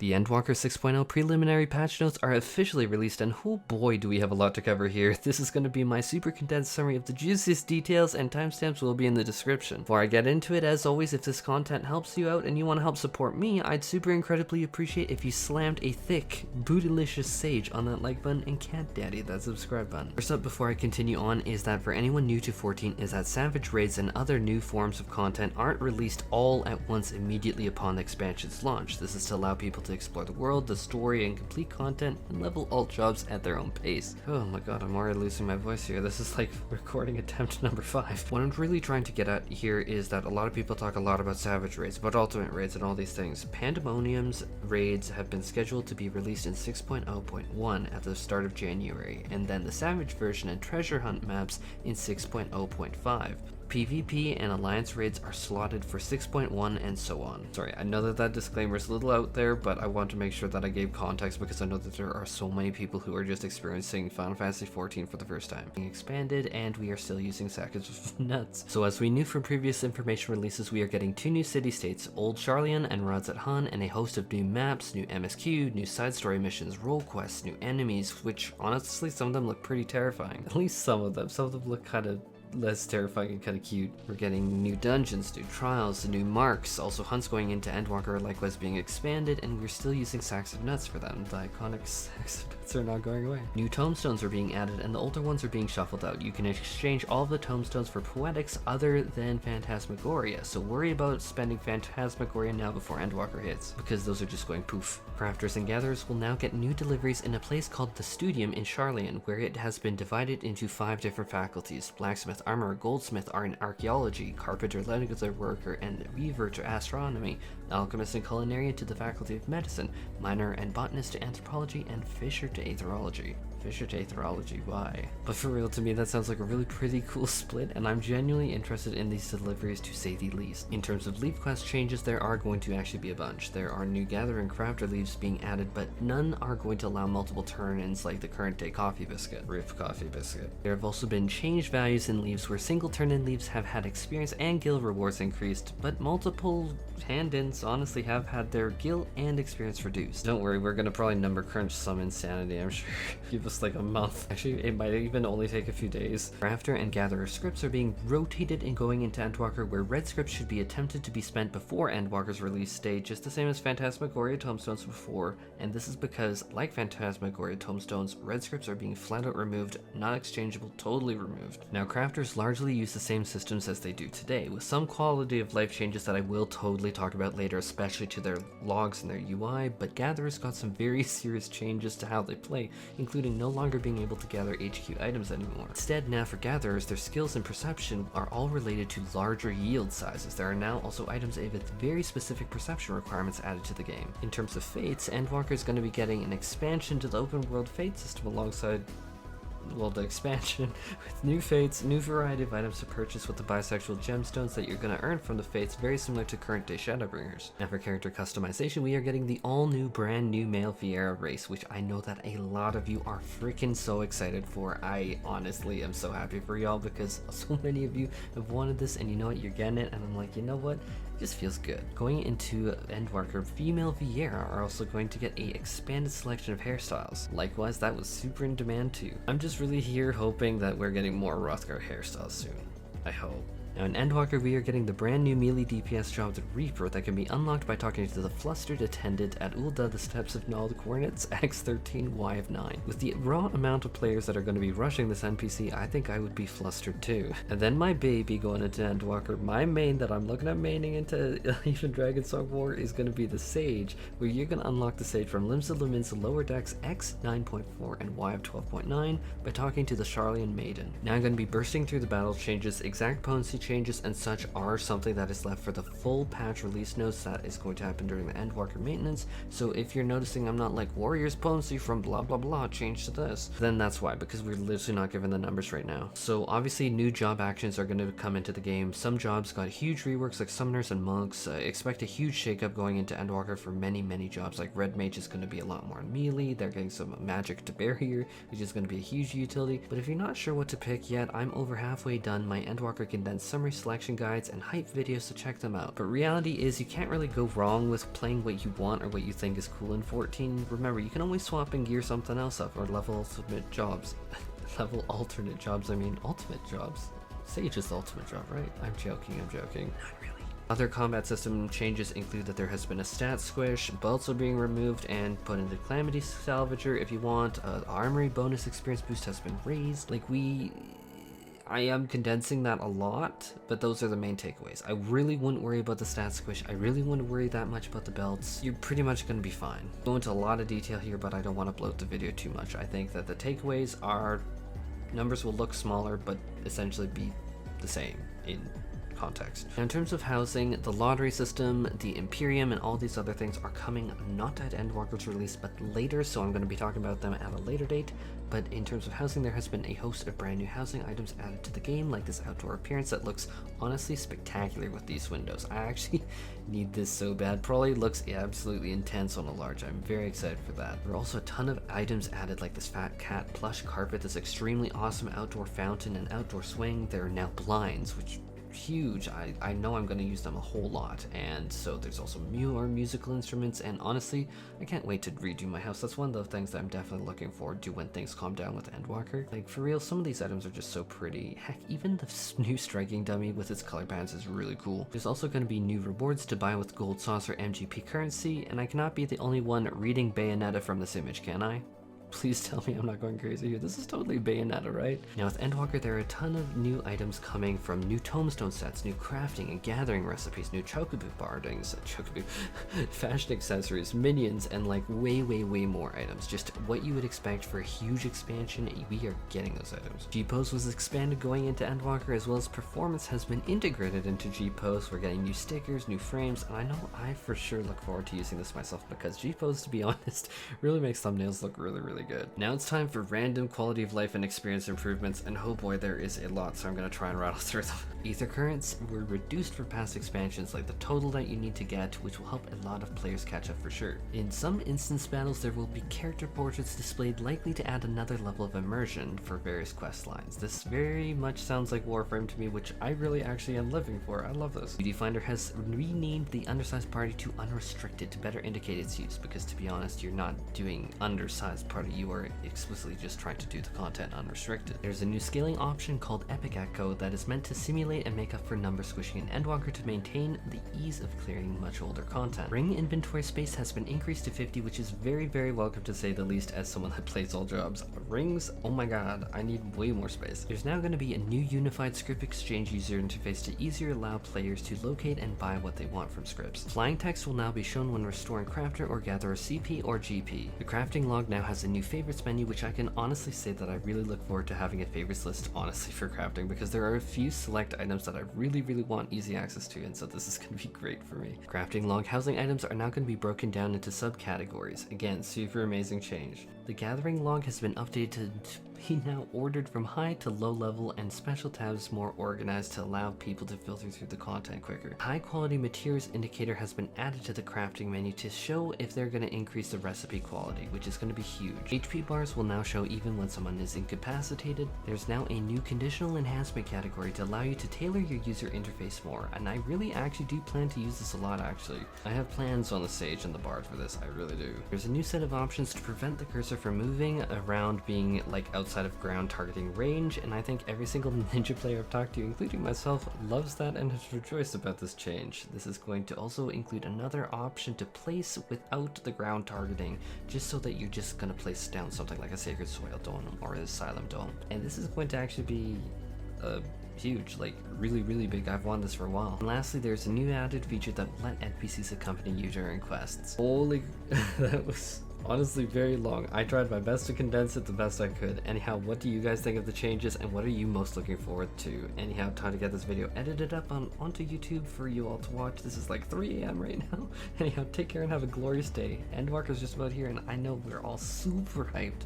The Endwalker 6.0 Preliminary Patch Notes are officially released, and oh boy do we have a lot to cover here. This is going to be my super condensed summary of the juiciest details, and timestamps will be in the description. Before I get into it, as always, if this content helps you out and you want to help support me, I'd super incredibly appreciate if you slammed a thick, bootylicious sage on that like button and cat daddy that subscribe button. First up before I continue on is that for anyone new to 14 is that Savage Raids and other new forms of content aren't released all at once immediately upon the expansion's launch. This is to allow people to explore the world, the story, and complete content and level alt jobs at their own pace. Oh my god, I'm already losing my voice here. This is like recording attempt number 5. What I'm really trying to get at here is that a lot of people talk a lot about Savage Raids, about Ultimate Raids, and all these things. Pandemonium's raids have been scheduled to be released in 6.0.1 at the start of January, and then the Savage version and Treasure Hunt maps in 6.0.5. PvP and Alliance raids are slotted for 6.1 and so on. Sorry, I know that that disclaimer is a little out there, but I want to make sure that I gave context because I know that there are so many people who are just experiencing Final Fantasy XIV for the first time. Being expanded, and we are still using sacks of nuts. So as we knew from previous information releases, we are getting 2 new city-states, Old Sharlayan and Radzat Han, and a host of new maps, new MSQ, new side story missions, role quests, new enemies, which honestly some of them look pretty terrifying. At least some of them. Some of them look kind of less terrifying and kind of cute. We're getting new dungeons, new trials, new marks, also hunts going into Endwalker Levequest being expanded, and we're still using sacks of nuts for them. The iconic sacks of nuts are not going away. New tomestones are being added, and the older ones are being shuffled out. You can exchange all of the tomestones for poetics other than Phantasmagoria, so worry about spending Phantasmagoria now before Endwalker hits, because those are just going poof. Crafters and gatherers will now get new deliveries in a place called the Studium in Sharlayan, where it has been divided into 5 different faculties: blacksmith, armorer, goldsmith are in archaeology, carpenter, leather worker, and weaver to astronomy, alchemist and culinarian to the faculty of medicine, miner and botanist to anthropology, and fisher to aetherology. Fisher to aetherology, why? But for real, to me that sounds like a really pretty cool split, and I'm genuinely interested in these deliveries to say the least. In terms of Levequest changes, there are going to actually be a bunch. There are new gather and crafter leaves being added, but none are going to allow multiple turn-ins like the current day coffee biscuit. Rip coffee biscuit. There have also been changed values in leaves where single turn-in leaves have had experience and guild rewards increased, but multiple hand-ins honestly have had their guild and experience reduced. Don't worry, we're gonna probably number crunch some insanity, I'm sure. Give us like a month. Actually, it might even only take a few days. Crafter and gatherer scripts are being rotated and going into Endwalker, where red scripts should be attempted to be spent before Endwalker's release date, just the same as Phantasmagoria tomestones before, and this is because, like Phantasmagoria tomestones, red scripts are being flat out removed, not exchangeable, totally removed. Now, crafters largely use the same systems as they do today, with some quality of life changes that I will totally talk about later, especially to their logs and their UI, but gatherers got some very serious changes to how they play, including no longer being able to gather HQ items anymore. Instead, now for gatherers, their skills and perception are all related to larger yield sizes. There are now also items with very specific perception requirements added to the game. In terms of fates, Endwalker is going to be getting an expansion to the open world fate system alongside, well, the expansion with new fates, new variety of items to purchase with the bisexual gemstones that you're going to earn from the fates, very similar to current day Shadowbringers. Now for character customization, we are getting the all new brand new male VIERA race, which I know that a lot of you are freaking so excited for. I honestly am so happy for y'all because so many of you have wanted this, and you know what, you're getting it, and I'm like, you know what, just feels good. Going into Endwalker, female VIERA are also going to get a expanded selection of hairstyles. Likewise, that was super in demand too. I'm just really here hoping that we're getting more Rothgar hairstyles soon. I hope. Now in Endwalker, we are getting the brand new melee DPS job, the Reaper, that can be unlocked by talking to the flustered attendant at Ulda, the Steps of Null, the coordinates X13, Y of 9. With the raw amount of players that are going to be rushing this NPC, I think I would be flustered too. And then my baby going into Endwalker, my main that I'm looking at maining into even Dragonsong War is going to be the Sage, where you're going to unlock the Sage from Limbs of Lumin's lower decks X 9.4 and Y of 12.9 by talking to the Sharlayan Maiden. Now I'm going to be bursting through the battle changes. Exact potency changes and such are something that is left for the full patch release notes that is going to happen during the Endwalker maintenance, so if you're noticing I'm not like Warrior's potency from blah blah blah change to this, then that's why, because we're literally not given the numbers right now. So obviously new job actions are going to come into the game. Some jobs got huge reworks like Summoners and Monks. Expect a huge shakeup going into Endwalker for many jobs, like Red Mage is going to be a lot more melee, they're getting some magic to barrier, which is going to be a huge utility. But if you're not sure what to pick yet, I'm over halfway done my Endwalker condensed summary selection guides and hype videos to check them out. But reality is you can't really go wrong with playing what you want or what you think is cool in 14. Remember, you can always swap and gear something else up or level ultimate jobs. Level alternate jobs, I mean ultimate jobs. Say just ultimate job, right? I'm joking. Not really. Other combat system changes include that there has been a stat squish, belts are being removed and put into Calamity Salvager if you want. Armory bonus experience boost has been raised. I am condensing that a lot, but those are the main takeaways. I really wouldn't worry about the stat squish. I really wouldn't worry that much about the belts. You're pretty much going to be fine. Go into a lot of detail here, but I don't want to bloat the video too much. I think that the takeaways are numbers will look smaller, but essentially be the same in context. Now, in terms of housing, the lottery system, the Imperium, and all these other things are coming not at Endwalker's release, but later, so I'm going to be talking about them at a later date. But in terms of housing, there has been a host of brand new housing items added to the game, like this outdoor appearance that looks honestly spectacular with these windows. I actually need this so bad. Probably looks absolutely intense on a large. I'm very excited for that. There are also a ton of items added, like this fat cat plush carpet, this extremely awesome outdoor fountain and outdoor swing. There are now blinds, which huge. I know I'm going to use them a whole lot, and so there's also more musical instruments, and honestly I can't wait to redo my house. That's one of the things that I'm definitely looking forward to when things calm down with Endwalker. Like, for real, some of these items are just so pretty. Heck, even the new striking dummy with its color bands is really cool. There's also going to be new rewards to buy with gold sauce or MGP currency, and I cannot be the only one reading Bayonetta from this image, can I? Please tell me I'm not going crazy here. This is totally Bayonetta, right? Now with Endwalker, there are a ton of new items coming from new Tomestone sets, new crafting and gathering recipes, new chocobo bardings, fashion accessories, minions, and like way more items. Just what you would expect for a huge expansion. We are getting those items. Gpose was expanded going into Endwalker, as well as performance has been integrated into Gpose. We're getting new stickers, new frames, and I know I for sure look forward to using this myself, because Gpose, to be honest, really makes thumbnails look really good. Now it's time for random quality of life and experience improvements, and oh boy, there is a lot, so I'm going to try and rattle through them. Aether currents were reduced for past expansions, like the total that you need to get, which will help a lot of players catch up for sure. In some instance battles, there will be character portraits displayed, likely to add another level of immersion for various quest lines. This very much sounds like Warframe to me, which I really actually am living for. I love this. Beauty Finder has renamed the undersized party to unrestricted to better indicate its use, because to be honest, you're not doing undersized party, you are explicitly just trying to do the content unrestricted. There's a new scaling option called Epic Echo that is meant to simulate and make up for number squishing in Endwalker to maintain the ease of clearing much older content. Ring inventory space has been increased to 50, which is very welcome to say the least, as someone that plays all jobs. Rings, oh my god, I need way more space. There's now going to be a new unified Scrip exchange user interface to easier allow players to locate and buy what they want from scripts. Flying text will now be shown when restoring crafter or gatherer CP or GP. The crafting log now has a new favorites menu, which I can honestly say that I really look forward to having a favorites list honestly for crafting, because there are a few select items that I really want easy access to, and so this is going to be great for me. Crafting log housing items are now going to be broken down into subcategories. Again, super amazing change. The gathering log has been updated to be now ordered from high to low level, and special tabs more organized to allow people to filter through the content quicker. High quality materials indicator has been added to the crafting menu to show if they're going to increase the recipe quality, which is going to be huge. HP bars will now show even when someone is incapacitated. There's now a new conditional enhancement category to allow you to tailor your user interface more, and I really actually do plan to use this a lot actually. I have plans on the stage and the bar for this, I really do. There's a new set of options to prevent the cursor from moving around being like outside of ground targeting range, and I think every single ninja player I've talked to, including myself, loves that and has rejoiced about this change. This is going to also include another option to place without the ground targeting, just so that you're just going to place down something like a Sacred Soil Dome or an Asylum Dome. And this is going to actually be huge, like really big. I've wanted this for a while. And lastly, there's a new added feature that will let NPCs accompany you during quests. Holy, that was honestly very long. I tried my best to condense it the best I could. Anyhow, what do you guys think of the changes, and what are you most looking forward to? Anyhow, time to get this video edited up onto YouTube for you all to watch. This is like 3 AM right now. Anyhow, take care and have a glorious day. Endwalker's just about here, and I know we're all super hyped